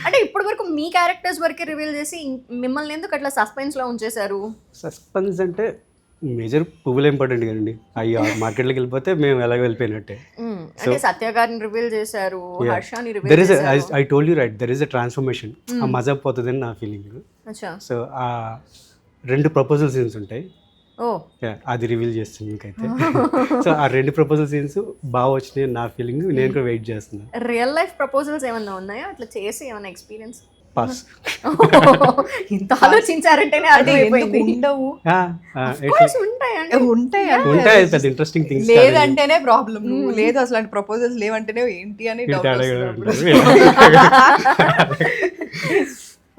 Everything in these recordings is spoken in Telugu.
అంటే ఇప్పటి వరకు మీ క్యారెక్టర్స్ వరకే రివీల్ చేసి మిమ్మల్ని ఎందుకు అట్లా సస్పెన్స్లో ఉంచేశారు? సస్పెన్స్ అంటే మేజర్ పువ్వులు ఇంపార్టెంట్ కదండి. అయ్యో మార్కెట్లోకి వెళ్ళిపోతే మేము ఎలాగ వెళ్ళిపోయినట్టే. అంటే సత్య గారిని రివీల్ చేశారు, హర్షాని దెర్ రివీల్ ఇస్ చేశారు. I told you right, there is a transformation. ఆ మజా పోతుందని నా ఫీలింగ్. అచ్చా. సో ఆ 2 ప్రపోజల్ సీన్స్ ఉంటాయి. ఓ అది రివీల్ చేస్తుంది మీకైతే. సో ఆ 2 ప్రపోజల్ సీన్స్ బాగా వచ్చినాయి నా ఫీలింగ్. నేను కూడా వెయిట్ చేస్తున్నాను. రియల్ లైఫ్ ప్రపోజల్స్ ఏమన్నా ఉన్నాయా అట్లా చేసి ఏమైనా ఎక్స్పీరియన్స్? పాస్. ఇంత ఆలోచించారంటేనే అర్థమైపోయింది. ఉండవు ఉంటాయి. ఉంటాయి పెద్ద ఇంట్రెస్టింగ్ థింగ్స్. లేదంటేనే ప్రాబ్లం. నువ్వు లేదు అసలు అంటే ప్రపోజల్స్ లేవంటేనే ఏంటి అని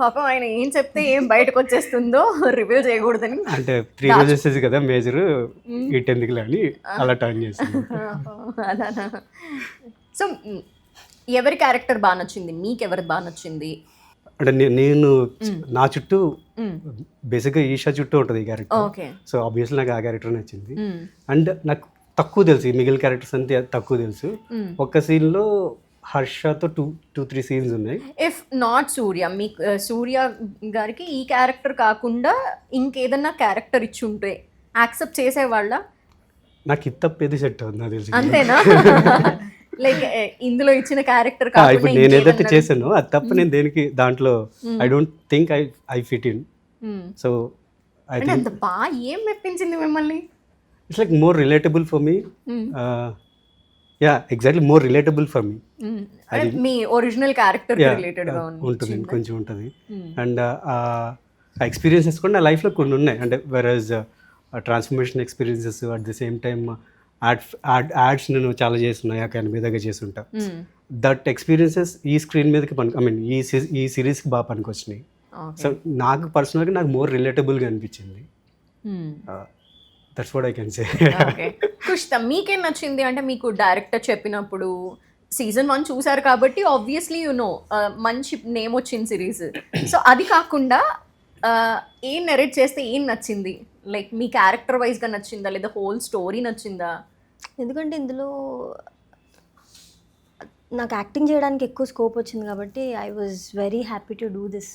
పాపం ఆయన ఏం చెప్తే ఏం బయటకు వచ్చేస్తుందో రివీల్ చేయకూడదని అంటే 3 రోజెస్ కదా మేజర్, ఈ 10th అని అలా టర్న్ చేసింది. అదానా. సో ఎవరి క్యారెక్టర్ బాగా నచ్చింది, మీకు ఎవరి బాగా నచ్చింది? అంటే నేను నా చుట్టూ బేసిక్గా ఈషా చుట్టూ ఉంటుంది ఈ క్యారెక్టర్. ఓకే. సో ఆబ్వియస్లీ నాకు ఆ క్యారెక్టర్ నచ్చింది. అండ్ నాకు తక్కువ తెలుసు, ఈ మిగిలిన క్యారెక్టర్స్ అంతే తక్కువ తెలుసు. ఒక్క సీన్లో హర్షతో 2-3 సీన్స్ ఉన్నాయి. ఇఫ్ నాట్ సూర్య, మీకు సూర్య గారికి ఈ క్యారెక్టర్ కాకుండా ఇంకేదన్నా క్యారెక్టర్ ఇచ్చి ఉంటే యాక్సెప్ట్ చేసేవాళ్ళ? నాకు ఇది తప్పేది సెట్ అవుతుంది నాకు తెలిసి. అంతేనా? లైక్ ఇందులో ఇచ్చిన క్యారెక్టర్ ఇప్పుడు నేను ఏదైతే చేశానో అది తప్ప నేను దేనికి దాంట్లో I don't think I fit in. So I think అంత బాగా ఏం మెప్పించింది మిమ్మల్ని? It's like more relatable for me. Yeah exactly, more relatable for me. Me original character related గా ఉంటుంది, కొంచెం ఉంటుంది. అండ్ ఆ ఎక్స్పీరియన్సెస్ కూడా నా లైఫ్లో కొన్ని ఉన్నాయి. అంటే various transformation experiences, at the same time ads నేను చాలా చేస్తున్నాయి, అకాడమీ దగ్గర చేస్తుంటా. దట్ ఎక్స్పీరియన్సెస్ ఈ స్క్రీన్ మీదకి ఐ మీన్ ఈ సిరీస్కి బాగా పనికొచ్చినాయి. సో నాకు పర్సనల్గా నాకు మోర్ రిలేటబుల్గా అనిపించింది. That's what I can say. కుష్త మీకేం నచ్చింది? అంటే మీకు డైరెక్టర్ చెప్పినప్పుడు season 1 చూసారు కాబట్టి ఆబ్వియస్లీ యు నో మంచి నేమ్ వచ్చింది సిరీస్. సో అది కాకుండా ఏం నెరేట్ చేస్తే ఏం నచ్చింది? లైక్ మీ క్యారెక్టర్ వైజ్గా నచ్చిందా లేదా హోల్ స్టోరీ నచ్చిందా? ఎందుకంటే ఇందులో నాకు యాక్టింగ్ చేయడానికి ఎక్కువ స్కోప్ వచ్చింది కాబట్టి I was very happy to do this.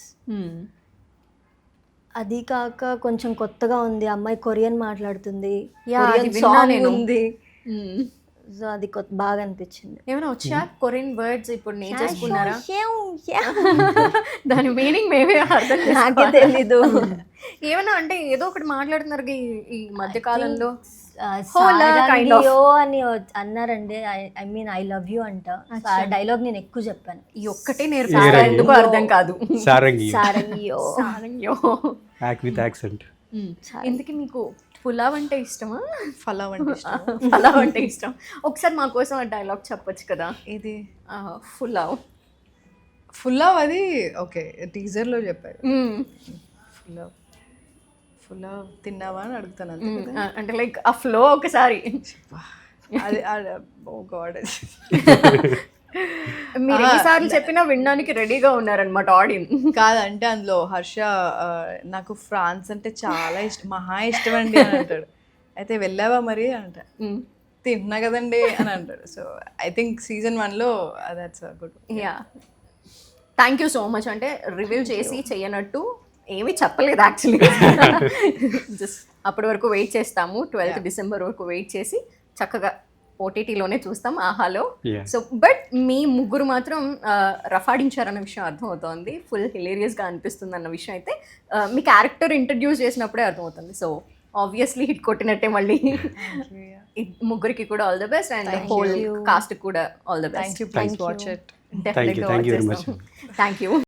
అది కాక కొంచెం కొత్తగా ఉంది, అమ్మాయి కొరియన్ మాట్లాడుతుంది, కొరియన్ సాంగ్ ఉంది. సో అది బాగా అనిపించింది. ఏమైనా వచ్చా కొరియన్ వర్డ్స్ ఇప్పుడు నేర్చేసుకున్నారా? దాని మీనింగ్ మేమే అర్థం నాకే తెలీదు. ఏమన్నా అంటే ఏదో ఒకటి మాట్లాడుతున్నారు ఈ మధ్య కాలంలో అని అన్నారండి. I mean I love you అంట. ఆ డైలాగ్ నేను ఎక్కువ చెప్పాను. ఈ ఒక్కటే నేర్పారా? ఎందుకు అర్థం కాదు. సారంగియో ఎందుకు మీకు పులావ్ అంటే ఇష్టమా? ఫలావ్ అంటే ఇష్టం. ఫలావ్ అంటే ఇష్టం. ఒకసారి మా కోసం ఆ డైలాగ్ చెప్పొచ్చు కదా. ఇది ఫులావ్ అది ఓకే టీజర్లో చెప్పారు. ఫులావ్ తిన్నావా అని అడుగుతాను. అంటే లైక్ ఆ ఫ్లో ఒకసారి అది ఓ గాడ్. మీరు ఎన్నిసార్లు చెప్పినా వినడానికి రెడీగా ఉన్నారనమాట ఆడియన్స్. కాదంటే అందులో హర్ష నాకు ఫ్రాన్స్ అంటే చాలా ఇష్టం, మహా ఇష్టం అండి అని అంటాడు. అయితే వెళ్ళావా మరి అంట, తిన్నా కదండి అని అంటాడు. సో ఐ థింక్ season 1లో that's good. Yeah thank you so much. అంటే రివీల్ చేసి చెయ్యనట్టు ఏమీ చెప్పలేదు యాక్చువల్లీ. జస్ట్ అప్పటి వరకు వెయిట్ చేస్తాము. 12th December వరకు వెయిట్ చేసి చక్కగా ఓటీటీలోనే చూస్తాం ఆహాలో. సో బట్ మీ ముగ్గురు మాత్రం రఫాడించారన్న విషయం అర్థమవుతోంది. ఫుల్ హిలేరియస్గా అనిపిస్తుంది అన్న విషయం అయితే మీ క్యారెక్టర్ ఇంట్రడ్యూస్ చేసినప్పుడే అర్థమవుతుంది. సో ఆబ్వియస్లీ హిట్ కొట్టినట్టే మళ్ళీ. ముగ్గురికి కూడా all the best and whole cast కూడా all the best. Thank you. Please watch it. Definitely watch చేస్తాం. Thank you.